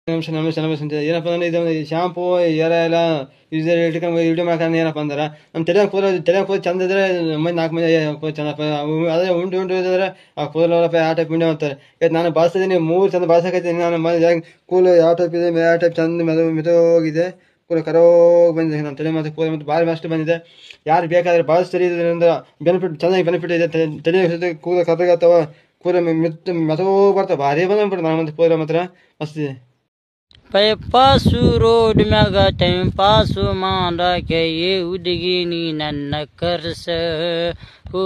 ನಮಸ್ತೆ ಏನಪ್ಪ ಅಂದ್ರೆ ಇದು ಶಾಂಪೂ ಎಲ್ಲ ಇಟ್ಕೊಂಡು ವಿಡಿಯೋ ಮಾಡ್ಕೊಂಡು ಏನಪ್ಪ ಅಂದ್ರೆ ನಮ್ಮ ತಲೆ ಕೂದಲು ಚಂದ ಇದ್ರೆ ಮಂದಿ 4 ಮಂದಿ ಚಂದಪ್ಪ ಅದೇ ಉಂಟು ಇದ್ರೆ ಆ ಕೂದಲಪ್ಪ ಯಾವ ಟೈಪ್ ವಿಡಿಯೋ ಮಾಡ್ತಾರೆ. ಇವತ್ತು ನಾನು ಬಳಸ್ತಿದ್ದೀನಿ 3 ಚಂದ ಬಳಸಕೈತೀನಿ. ನಾನು ಕೂದಲು ಯಾವ ಟೈಪ್ ಇದೆ ಯಾವ ಟೈಪ್ ಚಂದ ಮಿತೋಗಿದೆ ಕೂದಲು ಕರೋಗಿ ಬಂದಿದೆ. ನಮ್ಮ ತಲೆ ಮತ್ತು ಕೂದಲು ಮತ್ತು ಭಾರಿ ಮಸ್ತ್ ಬಂದಿದೆ. ಯಾರು ಬೇಕಾದ್ರೆ ಬಳಸ್ತೀರಿ ಇದರಿಂದ ಚೆನ್ನಾಗಿ ಬೆನಿಫಿಟ್ ಇದೆ. ತಲೆ ಕೂದಲು ಕರ್ರಗತ್ತವ ಕೂದಲು ಮೆತೋ ಬರ್ತಾವೆ ಭಾರಿ ಬಂದ್ಬಿಟ್ಟು ನಾನು ಮತ್ತೆ ಕೂದಲು ಮಾತ್ರ ಮಸ್ತ್ ಇದೆ. ಪೈಪಾಸು ರೋಡ್ ಮ್ಯಾಗ ಟೈಮ್ ಪಾಸು ಮಾಡಕ್ಕೆ ಹುಡುಗಿ ನೀ ನನ್ನ ಕರ್ಸ ಹೋ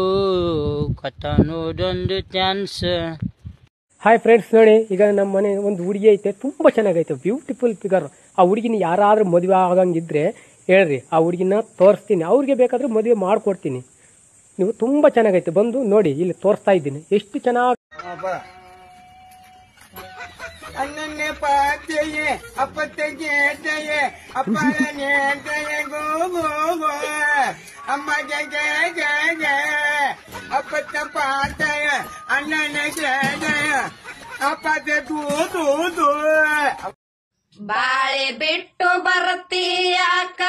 ಕಥ ನೋಡೊಂದು ಚಾನ್ಸ್. ಹಾಯ್ ಫ್ರೆಂಡ್ಸ್, ನೋಡಿ ಈಗ ನಮ್ಮ ಮನೆ ಒಂದು ಹುಡುಗಿ ಐತೆ, ತುಂಬ ಚೆನ್ನಾಗೈತೆ, ಬ್ಯೂಟಿಫುಲ್ ಫಿಗರ್. ಆ ಹುಡುಗಿನ ಯಾರಾದ್ರೂ ಮದುವೆ ಆಗಂಗಿದ್ರೆ ಹೇಳ್ರಿ, ಆ ಹುಡುಗಿನ ತೋರಿಸ್ತೀನಿ. ಅವ್ರಿಗೆ ಬೇಕಾದ್ರೆ ಮದುವೆ ಮಾಡ್ಕೊಡ್ತೀನಿ. ನೀವು ತುಂಬ ಚೆನ್ನಾಗೈತೆ, ಬಂದು ನೋಡಿ, ಇಲ್ಲಿ ತೋರಿಸ್ತಾ ಇದ್ದೀನಿ ಎಷ್ಟು ಚೆನ್ನಾಗಿ. अन्य पाते अपते अपने गो गो गो अम्मा गे अपत पाते अन्य अपते दू ಬಾಳೆ ಬಿಟ್ಟು ಬರತೀಯಾಕ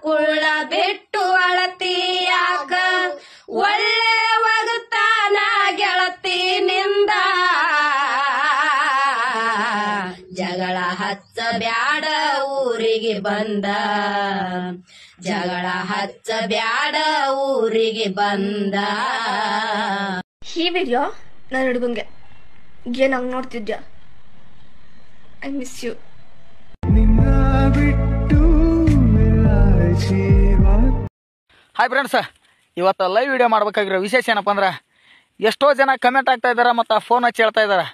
ಕುಳ್ಳ ಬಿಟ್ಟು ಅಳತೀಯಾಕ ಒಳ್ಳೆ ಒಗತಾನ ಗೆಳತಿನಿಂದ ಜಗಳ ಹಚ್ಚ ಬ್ಯಾಡ ಊರಿಗೆ ಬಂದ ಜಗಳ ಹಚ್ಚ ಬ್ಯಾಡ ಊರಿಗೆ ಬಂದ. ಈ ವಿಡಿಯೋ ನನ್ನ ಹುಡುಗಂಗೆ ಏನ್ ಹಂಗ್ ನೋಡ್ತಿದ್ಯಾ? I miss you. Hi friends, ಇವತ್ತು ಲೈವ್ ವಿಡಿಯೋ ಮಾಡ್ಬೇಕಾಗಿರೋ ವಿಶೇಷ ಏನಪ್ಪ ಅಂದ್ರೆ, ಎಷ್ಟೋ ಜನ ಕಮೆಂಟ್ ಆಗ್ತಾ ಇದ್ದಾರೆ ಮತ್ತು ಫೋನ್ ಹಚ್ಚಿ ಹೇಳ್ತಾ ಇದ್ದಾರೆ,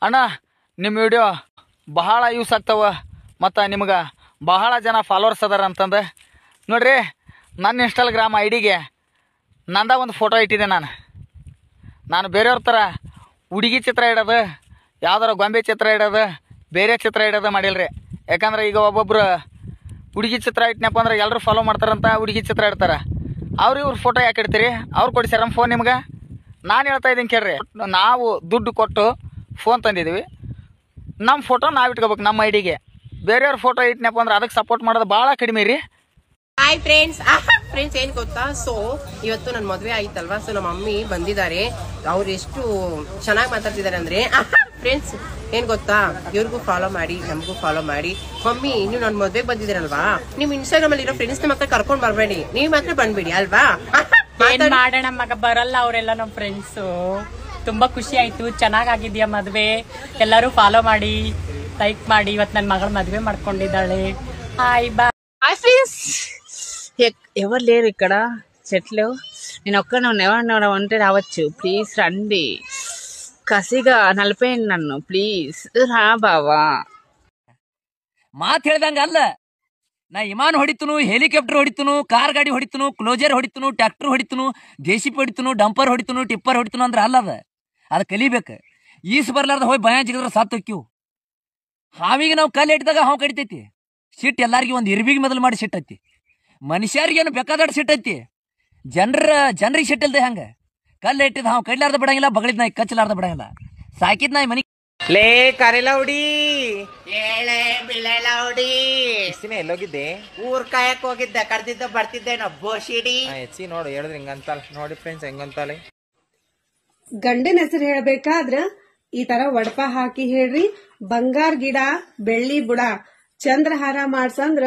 ಅಣ್ಣ ನಿಮ್ಮ ವಿಡಿಯೋ ಬಹಳ ಯೂಸ್ ಆಗ್ತಾವ ಮತ್ತು ನಿಮ್ಗೆ ಬಹಳ ಜನ ಫಾಲೋವರ್ಸ್ ಅದಾರ ಅಂತಂದು. ನೋಡ್ರಿ, ನನ್ನ ಇನ್ಸ್ಟಾಗ್ರಾಮ್ ಐಡಿಗೆ ನಂದ ಒಂದು ಫೋಟೋ ಇಟ್ಟಿದ್ದೆ. ನಾನು ಬೇರೆಯವ್ರ ಥರ ಹುಡುಗಿ ಚಿತ್ರ ಇಡೋದು, ಯಾವ್ದಾರ ಗೊಂಬೆ ಚಿತ್ರ ಇಡೋದು, ಬೇರೆ ಚಿತ್ರ ಇಡೋದು ಮಾಡಿಲ್ರಿ. ಯಾಕಂದ್ರೆ ಈಗ ಒಬ್ಬೊಬ್ರು ಹುಡುಗಿ ಚಿತ್ರ ಇಟ್ಟನಪ್ಪ ಅಂದ್ರೆ ಎಲ್ಲರೂ ಫಾಲೋ ಮಾಡ್ತಾರಂತ ಹುಡುಗಿ ಚಿತ್ರ ಇಡ್ತಾರೆ. ಇವ್ರ ಫೋಟೋ ಯಾಕೆ ಇಡ್ತೀರಿ? ಅವ್ರು ಕೊಡಿಸ್ಯಾರ ನಮ್ಮ ಫೋನ್ ನಿಮ್ಗೆ. ನಾನು ಹೇಳ್ತಾ ಇದ್ದೀನಿ ಕೇಳ್ರಿ, ನಾವು ದುಡ್ಡು ಕೊಟ್ಟು ಫೋನ್ ತಂದಿದ್ದೀವಿ, ನಮ್ಮ ಫೋಟೋ ನಾವು ಇಟ್ಕೋಬೇಕು ನಮ್ಮ ಐಡಿಗೆ. ಬೇರೆಯವ್ರ ಫೋಟೋ ಇಟ್ಟನಪ್ಪ ಅಂದ್ರೆ ಅದಕ್ಕೆ ಸಪೋರ್ಟ್ ಮಾಡೋದು ಭಾಳ ಕಡಿಮೆ ರೀ. ಹಾಯ್ ಫ್ರೆಂಡ್ಸ್, ಏನ್ ಗೊತ್ತಾ, ಸೊ ಇವತ್ತು ನನ್ನ ಮದುವೆ ಆಯ್ತಲ್ವಾ, ಸೊ ನಮ್ಮ ಮಮ್ಮಿ ಬಂದಿದ್ದಾರೆ. ಅವ್ರು ಎಷ್ಟು ಚೆನ್ನಾಗಿ ಮಾತಾಡ್ತಿದ್ದಾರೆ ಅಂದ್ರೆ, ಫ್ರೆಂಡ್ಸ್ ಏನ್ ಗೊತ್ತಾ, ಇವ್ರಿಗೂ ಫಾಲೋ ಮಾಡಿ ನಮಗೂ ಫಾಲೋ ಮಾಡಿ. ಮಮ್ಮಿ ನೀವು ನನ್ನ ಮದುವೆಗೆ ಬಂದಿದ್ದೀರಲ್ವಾ, ನಿಮ್ ಇನ್ಸ್ಟಾಗ್ರಾಮ್ ಅಲ್ಲಿ ಇರೋ ಫ್ರೆಂಡ್ಸ್ ಮಾತ್ರ ಕರ್ಕೊಂಡ್ ಬರ್ಬೇಡಿ, ನೀವ್ ಮಾತ್ರ ಬಂದ್ಬಿಡಿ ಅಲ್ವಾ. ಮಾಡೋಣ ಮಗ, ಬರಲ್ಲ ಅವರೆಲ್ಲ ನಮ್ಮ ಫ್ರೆಂಡ್ಸ್. ತುಂಬಾ ಖುಷಿ ಆಯ್ತು, ಚೆನ್ನಾಗಿದ್ಯಾ ಮದ್ವೆ, ಎಲ್ಲರೂ ಫಾಲೋ ಮಾಡಿ ಲೈಕ್ ಮಾಡಿ. ಇವತ್ತು ನನ್ನ ಮಗಳ మదువే ಮಾಡ್ಕೊಂಡಿದ್ದಾಳೆ. హాయ్ బా ఫ్రెండ్స్, ఎవరు లేరు ఇక్కడ చెట్లు, నేను ఎవరు ఉంటే రావచ్చు, ప్లీజ్ రండి. కసిగా నలిపేయండి నన్ను, ప్లీజ్ రా బావా. ಮಾತು ಹೇಳ್ದಂಗ ಅಲ್ಲ, ನಾ ವಿಮಾನ ಹೊಡಿತನು, ಹೆಲಿಕಾಪ್ಟರ್ ಹೊಡಿತನು, ಕಾರ್ ಗಾಡಿ ಹೊಡಿತನು, ಕ್ಲೋಜರ್ ಹೊಡಿತನು, ಟ್ರ್ಯಾಕ್ಟರ್ ಹೊಡಿತನು, ಜೆಸಿಪಿ ಹೊಡಿತನು, ಡಂಪರ್ ಹೊಡಿತನು, ಟಿಪ್ಪರ್ ಹೊಡಿತನು ಅಂದ್ರೆ ಅಲ್ಲದ. ಅದು ಕಲಿಬೇಕು. ಈಸ್ ಬರ್ಲಾರ್ದ ಹೋಗಿ ಭಯ ಜಿಗಿದ್ರೆ ಸತ್ತು ಹೋಕ್ಕಿವು. ಹಾವಿಗೆ ನಾವು ಕಲ್ಲು ಇಟ್ಟಿದಾಗ ಹಾವು ಕಡಿತೈತಿ. ಸಿಟ್ಟು ಎಲ್ಲಾರ್ಗಿ ಒಂದು ಇರ್ಬಿಗೆ ಮೊದಲು ಮಾಡಿ ಸಿಟ್ಟೈತಿ. ಮನುಷ್ಯರಿಗೇನು ಬೇಕಾದಷ್ಟು ಸಿಟ್ಟೈತಿ, ಜನರಿಗೆ ಸಿಟ್ಟಿಲ್ದೆ ಹಂಗ. ಕಲ್ಲು ಇಟ್ಟಿದ ಹಾವು ಕಡ್ಲಾರ್ದ ಬಿಡಂಗಿಲ್ಲ, ಬಗಳಿದ್ ನಾಯಿ ಕಚ್ಚಲಾರ್ದ ಬಿಡಂಗಿಲ್ಲ, ಸಾಕಿದ್ ನಾಯಿ ಮನಿ. ಲೇ ಕರೆಲೌಡಿ, ಏಳೆ ಬಿಳೆಲೌಡಿ, ಎಲ್ಲೋಗಿದ್ದೆ? ಊರ್ ಕಾಯಕ್ ಹೋಗಿದ್ದೆ, ಕರ್ದಿದ್ದ ಬರ್ತಿದ್ದೇನೋ ಬೋಶಿಡಿ. ಎಚ್ಚಿ ನೋಡು, ಹೇಳಿದ್ರೆ ಹಿಂಗಂತಲ್ಲ ನೋಡಿ ಫ್ರೆಂಡ್ಸ್, ಹೆಂಗಂತಾಳೆ. ಗಂಡನ ಹೆಸರು ಹೇಳ್ಬೇಕಾದ್ರ ಈ ತರ ಒಡಪ ಹಾಕಿ ಹೇಳ್ರಿ. ಬಂಗಾರ ಗಿಡ ಬೆಳ್ಳಿ ಬುಡ ಚಂದ್ರಹಾರ ಮಾಡ್ಸಂದ್ರ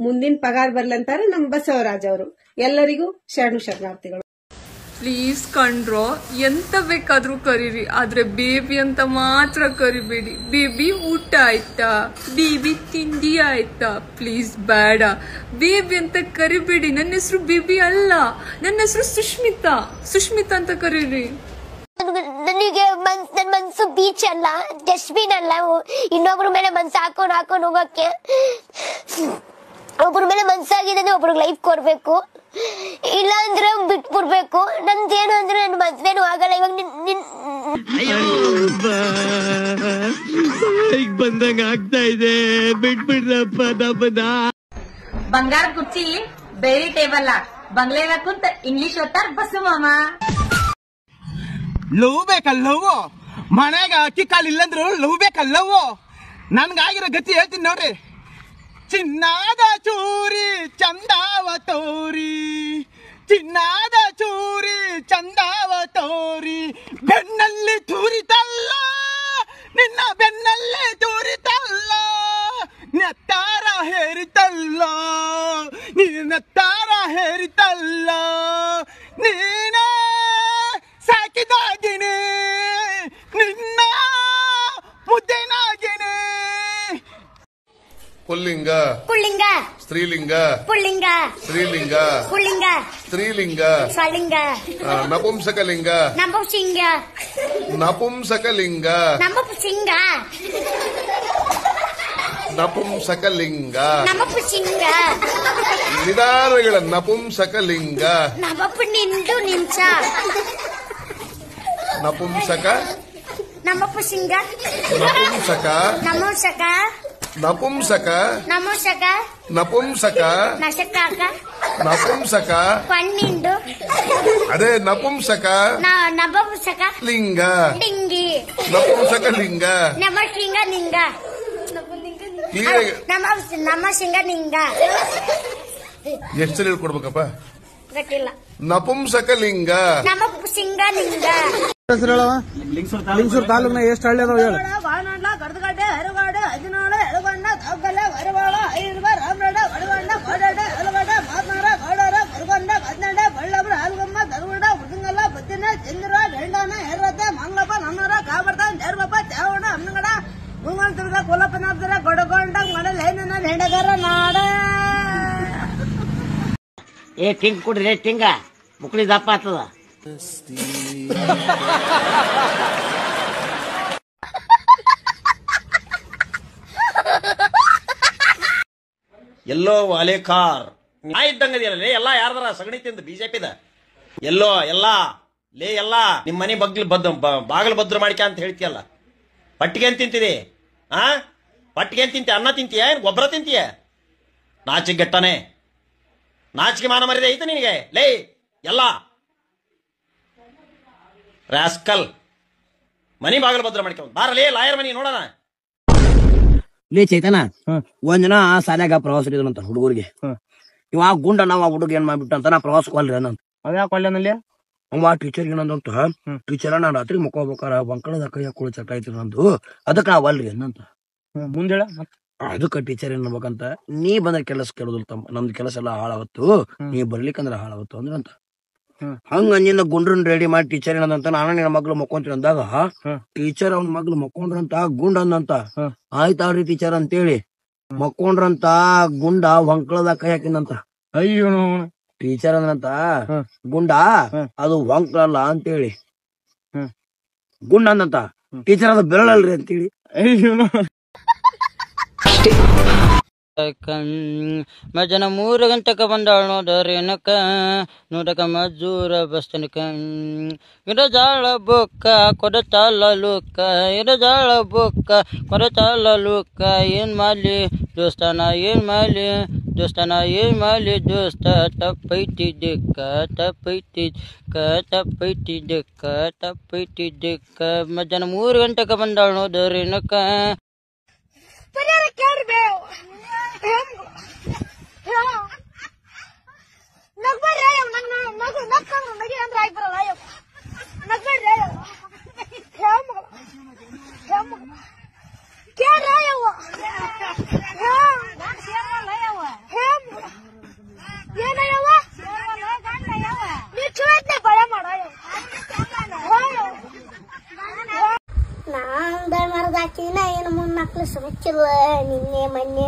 ಮುಂದಿನ ಪಗಾರ ಬರ್ಲಂತಾರ ನಮ್ ಬಸವರಾಜ್ ಅವರು. ಎಲ್ಲರಿಗೂ ಶರಣಾರ್ಥಿಗಳು. ಪ್ಲೀಸ್ ಕಂಡ್ರೋ, ಎಂತ ಬೇಕಾದ್ರೂ ಕರೀರಿ, ಆದ್ರೆ ಬೇಬಿ ಅಂತ ಮಾತ್ರ ಕರಿಬೇಡಿ. ಬೇಬಿ ಊಟ ಆಯ್ತಾ, ಬೇಬಿ ತಿಂಡಿ ಆಯ್ತಾ, ಪ್ಲೀಸ್ ಬೇಡ, ಬೇಬಿ ಅಂತ ಕರಿಬೇಡಿ. ನನ್ನ ಹೆಸರು ಬೇಬಿ ಅಲ್ಲ, ನನ್ನ ಹೆಸರು ಸುಷ್ಮಿತಾ ಅಂತ ಕರೀರಿ. ನನಗೆ ನನ್ ಮನ್ಸು ಬೀಚ್ ಅಲ್ಲ, ಡಸ್ಟ್ಬಿನ್ ಅಲ್ಲ, ಇನ್ನೊಬ್ರ ಮೇಲೆ ಮನ್ಸು ಹಾಕೊಂಡ್ ಹೋಗಕ್ಕೆ. ಒಬ್ರ ಮೇಲೆ ಮನ್ಸಾಗಿದೆ ಅಂದ್ರೆ ಒಬ್ರಿಗೆ ಲೈಫ್ ಕೊಡ್ಬೇಕು, ಇಲ್ಲ ಅಂದ್ರೆ ಬಿಟ್ಬಿಡ್ಬೇಕು. ನಂದೇನು ಅಂದ್ರೆ ನನ್ ಮದ್ವೆನೂ ಆಗಲ್ಲ. ಇವಾಗ ಬಂದಂಗ ಆಗ್ತಾ ಇದೆ, ಬಿಟ್ಬಿಡ್ರಪ್ಪ ನಮ್ಮದ. ಬಂಗಾರ ಕುರ್ಚಿ ಬೇರೆ ಟೇಬಲ್, ಬಂಗ್ಲೆಗ ಕುಂತ ಇಂಗ್ಲಿಷ್ ಓದ್ತಾರ ಬಸ್ಸು ಮಾಮ. ಲವ್ ಬೇಕಲ್ಲವು, ಮನ್ಯಾಗ ಅಕ್ಕಿ ಕಾಲು ಇಲ್ಲಂದ್ರು ಲವ್ ಬೇಕಲ್ಲವು. ನನ್ಗಾಗಿರೋ ಗತಿ ಹೇಳ್ತೀನಿ ನೋಡ್ರಿ. ಚಿನ್ನದ ಚೂರಿ ಚಂದಾವ ತೋರಿ, ಚಿನ್ನದ ಚೂರಿ ಚಂದಾವ ತೋರಿ, ಬೆನ್ನಲ್ಲಿ ತೂರಿತಲ್ಲ ನಿನ್ನ ಬೆನ್ನಲ್ಲಿ ತೂರಿತಲ್ಲ, ನೆತ್ತಾರ ಹೇರಿತಲ್ಲ ನೆತ್ತಾರ ಹೇರಿತಲ್ಲ, ನೀನೇ ಸಾಕಿದಾಗಿನಿ ನಿನ್ನ ಮುದ್ದೆನಾಗಿನಿ. ಪುಲ್ಲಿಂಗ ಪುಳ್ಳಿಂಗ ಸ್ತ್ರೀಲಿಂಗ ಪುಳ್ಳಿಂಗ ಸ್ತ್ರೀಲಿಂಗ ಪುಳ್ಳಿಂಗ ಸ್ತ್ರೀಲಿಂಗ ಸ್ವಲಿಂಗ ನಪುಂಸಕಲಿಂಗ ನಪುಂಸಿಂಗ ನಪುಂಸಕಲಿಂಗ ನಪುಂಸಿಂಗ ನಪುಂಸಕಲಿಂಗ ನಪುಂಸಿಂಗ ನಿಧಾನಗಳ ನಪುಂಸಕಲಿಂಗ ನಪು ನಿಂದು ನಿಂಚ ನಪುಂಸಕ ನಪುಂಸಿಂಗ ನಪುಂಸಕ ನಮೋಸಕ ನಪುಂಸಕ ನಮೋಸಕ ನಪುಂಸಕ ನಸಕಾಕ ನಪುಂಸಕ ಪಣ್ಣಿಂಡು ಅದೇ ನಪುಂಸಕ ನಪುಂಸಕ ಲಿಂಗ ಲಿಂಗಿ ನಪುಂಸಕ ಲಿಂಗ ನಮಸಿಂಗ ನಿಂಗ ನಮಸಿಂಗ ನಿಂಗ. ಎಷ್ಟು ಸಲ ಹೇಳ್ಕೊಡ್ಬೇಕಪ್ಪ? ಗೊತ್ತಿಲ್ಲ. ನಪುಂಸಕಲಿಂಗ ನಮಸಿಂಗ ನಿಂಗ. ಲಿಂಗಸೂರು ತಾಲೂಕಿನ ಎಷ್ಟು ಹಳ್ಳಿ ಅದಾವ ಹೇಳು? ಕಡದಗಡ್ಡೆ ಹರವಾಡ ಹದಿನಾಳು ಎಳಗೊಂಡ ತಗ್ಗಲ ಹರವಾಳ ಐದುವ ರಾಮರಡ ಒಳಗೊಂಡ ಕೋಡಡ ಎಳಗಡ ಮಾತನಾರ ಕೋಡರ ಕರ್ಗೊಂಡ ಕನ್ನಡ ಬಳ್ಳಬ್ರ ಹಾಲ್ಗಮ್ಮ ತರುಗಡ ಹುಡುಗಲ್ಲ ಬುದ್ದಿನ ಚಂದ್ರ ಗಂಡನ ಹೆರತೆ ಮಂಗ್ಳಪ್ಪ ನನ್ನರ ಕಾಬರ್ತ ಜರ್ಬಪ್ಪ ಚಾವಣ ಅಮ್ಮಗಡ ಮುಂಗನ್ ತಿರ್ಗ ಕುಲಪನಾಬ್ದರ ಗೊಡಗೊಂಡ ಮಡಲೇನ ಹೆಂಡಗರ ನಾಡ. ಏ ಟಿಂಗ್ ಕುಡ್ರಿ ಟಿಂಗ ಮುಕ್ಳಿ ದಪ್ಪ ಆಗ್ತದ. ಎಲ್ಲೋ ವಾಲೇಕಾರ್ ನಾ ಇದ್ದಂಗದಿಲ್ಲ ಎಲ್ಲ ಯಾರ್ದಾರ ಸಗಣಿ ತಿಂದ ಬಿಜೆಪಿದ ಎಲ್ಲೋ ಎಲ್ಲ ಲೇ ಎಲ್ಲ ನಿಮ್ ಮನೆ ಬಾಗಿಲು ಭದ್ರ ಮಾಡಿಕ ಅಂತ ಹೇಳ್ತೀಯಲ್ಲ, ಪಟ್ಟಿಗೆ ಏನ್ ತಿಂತಿದಿ? ಪಟ್ಟಿಗೆ ಏನ್ ತಿಂತಿ? ಅನ್ನ ತಿಂತೀಯ? ಏನ್ ಗೊಬ್ಬರ ತಿಂತೀಯ? ನಾಚಿಗೆಟ್ಟನೆ, ನಾಚಿಕೆ ಮಾನ ಮರ್ಯಾದೆ ಐತೆ ನಿನಗೆ? ಲೇ ಎಲ್ಲ ರಾಸ್ಕಲ್ ಮನಿ ಬಾಗಿಲು ಭದ್ರ ಮಾಡ್ಕೊಂಡ್ ಬಾರಲೇ ಲಾಯರ್ ಮನಿ ನೋಡೋಣ. ಲೇ ಚೈತನ, ಒಂದ್ ಜನ ಆ ಶಾಲ್ಯಾಗ ಪ್ರವಾಸ ಅಂತ ಹುಡುಗರಿಗೆ, ಇವ ಗುಂಡ ನಾವ್ ಆ ಹುಡುಗ ಏನ್ ಮಾಡ್ಬಿಟ್ಟ ಅಂತ ನಾ ಪ್ರವಾಸಕ್ಕೆ ಅಲ್ರಿ ಅನ್ನಂತ. ಅವ್ಯಾಕ ಒಳ್ಳೆನಲ್ಲಿ ಅವ ಟೀಚರ್ ಏನಂತ, ಟೀಚರ್ ನಾ ರಾತ್ರಿ ಮುಕ್ಕೋಬೇಕಾರ ಬಂಕಳದ ಕೈಯ ಕುಳಿ ಚಟ ಐತಿ ನಂದು, ಅದಕ್ಕೆ ನಾವ್ ಅಲ್ರಿ ಅನ್ನಂತ. ಮುಂದೆ ಅದಕ್ಕ ಟೀಚರ್ ಏನ್ ಮಾಡ್ಬೇಕಂತ, ನೀ ಬಂದ ಕೆಲಸ ಕೆಡೋದಿಲ್ಲ ತಮ್ಮ, ನಮ್ದು ಕೆಲಸ ಎಲ್ಲಾ ಹಾಳಾವತ್ತು, ನೀ ಬರ್ಲಿಕ್ಕಂದ್ರ ಹಾಳಾವತ್ತು ಅಂದ್ರಂತ. ಹಂಗ ಅಂಜಿಂದ ಗುಂಡ್ರನ್ ರೆಡಿ ಮಾಡಿ ಟೀಚರ್ ಏನಂತ, ನಾನು ನಿನ್ನ ಮಗ್ಳು ಮಕ್ಕೊಂತೀನಿ ಅಂದಾಗ ಟೀಚರ್ ಅವ್ನ ಮಗ್ಳು ಮಕ್ಕೊಂಡ್ರಂತ ಗುಂಡ ಅಂದಂತ. ಆಯ್ತಾವ್ರಿ ಟೀಚರ್ ಅಂತೇಳಿ ಮಕ್ಕೊಂಡ್ರಂತ ಗುಂಡ ಹೊಂಕಳದಾಗ ಕೈ ಹಾಕಿನಂತ. ಅಯ್ಯೋ ಟೀಚರ್ ಅಂದ್ರಂತ, ಗುಂಡ ಅದು ಹೊಂಕಳಲ್ಲ ಅಂತೇಳಿ. ಗುಂಡ ಅಂದಂತ ಟೀಚರ್ ಅದು ಬೆರಳಲ್ರಿ ಅಂತೇಳಿ. ಅಯ್ಯೋ ಮಜನ 3 ಗಂಟೆಗೆ ಬಂದಾಳ ನೋಡರೇನಕ, ನೋಡಕ ಮಜೂರ ಬಸ್ತನಕ. ಇರಜಾಳ ಬೊಕ್ಕ ಕೊಡಚಾಲ ಲೋಕ, ಇರಜಾಳ ಬೊಕ್ಕ ಕೊಡಚಾಲ ಲೋಕ. ಏನ್ ಮಾಡ್ಲಿ ದೋಸ್ತಾನ, ಏನ್ ಮಾಡ್ಲಿ ದೋಸ್ತಾನ, ಏನ್ ಮಾಡ್ಲಿ ದೋಸ್ತ. ತಪ್ಪೈತಿ ದಿಕ್ಕ, ತಪ್ಪೈತಿ ದಿಕ್ಕ, ತಪ್ಪೈತಿ ದಿಕ್ಕ, ತಪ್ಪೈತಿ ದಿಕ್ಕ. ಮಧ್ಯಾಹ್ನ 3 ಗಂಟೆಗೆ ಬಂದಾಳ ನೋಡರೇನಕ. ಮರದಾಕಿನ ಏನು 3-4 ಸುಚ್ಚಿಲ್ಲ, ನಿನ್ನೆ ಮೊನ್ನೆ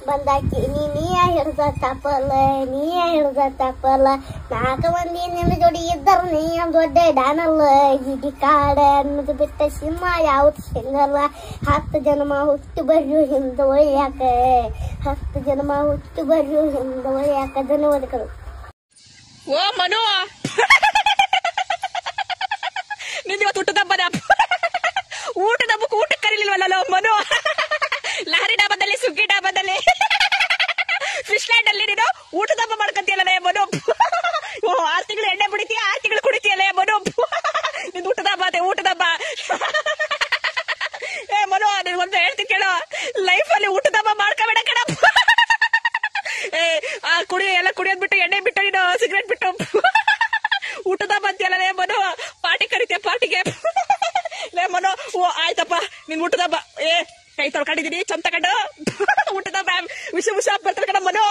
ಬಂದಾಕಿ ನೀ ಹಿಡ್ದ ತಪ್ಪಲ್ಲ, ನೀ ಹಿಡ್ದ ತಪ್ಪಲ್ಲ. 4 ಮಂದಿ ನಿನ್ನ ಜೋಡಿ ಇದ್ದಾರ, ನೀ ದೊಡ್ಡ ಡಾನಲ್ಲ. ಗಿಡಿ ಕಾಡ ಅನ್ನೋದು ಬಿಟ್ಟ ಸಿಂಹ ಯಾವತ್ತು ಸಿಂಗಲ್ಲ. 10 ಜನ್ಮ ಹುಟ್ಟು ಬರ್ರು ಹಿಂದ ಒಯ್ಯಾಕ, 10 ಜನ್ಮ ಹುಟ್ಟು ಬರ್ರು ಹಿಂದ ಒಯ್ಯಾಕ. ಧನ್ಯವಾದಗಳು. ಓ ಮನು, ನಿಂದಿವತ್ತು ಊಟದ ಹಬ್ಬಕ್ಕೆ ಊಟಕ್ಕೆ ಕರೀಲಿಲ್ವಲ್ಲ ಮನು. ಲಾರಿ ಡಾಬಾದಲ್ಲಿ, ಸುಗ್ಗಿ ಡಾಬಾದಲ್ಲಿ, ಫಿಶ್ ಲ್ಯಾಂಡ್ ಅಲ್ಲಿ ನೀನು ಊಟದ ಹಬ್ಬ ಮಾಡ್ಕೊಂತೀಯಲ್ಲ ಮನು. 6 ತಿಂಗಳು ಎಣ್ಣೆ ಬಿಡಿತೀಯ, 6 ತಿಂಗಳು ಕುಡಿತೀಯಲ್ಲ ಮನು. ನಿಂದು ಊಟದ ಹಬ್ಬ, ಊಟದ ಹಬ್ಬ. ಏ ಮನು, ನಿನ್ಗೊಂದು ಹೇಳ್ತೀನಿ ಕೇಳು, ಲೈಫಲ್ಲಿ ಊಟದ ಹಬ್ಬ ಮಾಡ್ಕೋಬೇಡ ಕಣ. ಏ ಆ ಕುಡಿಯೋದ್ ಬಿಟ್ಟು ಎಣ್ಣೆ ಬಿಟ್ಟು ನೀನು ಸಿಗರೇಟ್ ಬಿಟ್ಟು ಊಟದ ಹಬ್ಬ ಅಂತೀಯಲ್ಲ ಮನು. ಪಾರ್ಟಿ ಕರಿತೀಯ ಪಾರ್ಟಿಗೆ ಲೇ ಮನು. ಓ ಆಯ್ತಪ್ಪ ನಿನ್ ಊಟದ ಹಬ್ಬ. ಏ ಕೈ ತೊಳ್ಕೊಂಡಿದೀನಿ ಚಂದ ತಗೊಂಡು ಊಟದ ಹಬ್ಬ ವಿಷ ಬರ್ತಾರೆ ಕಣ ಮನು.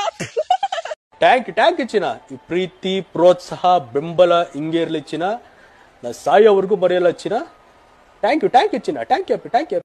ಟ್ಯಾಂಕ್ ಯು ಚಿನ್ನ. ಈ ಪ್ರೀತಿ ಪ್ರೋತ್ಸಾಹ ಬೆಂಬಲ ಹಿಂಗೆ ಇರ್ಲಿ ಚಿನ್ನ. ನಾ ಸಾಯೋವರೆಗೂ ಬರೆಯಲ್ಲ ಚಿನ್ನ. ಥ್ಯಾಂಕ್ ಯು ಚಿನ್ನ. Thank you.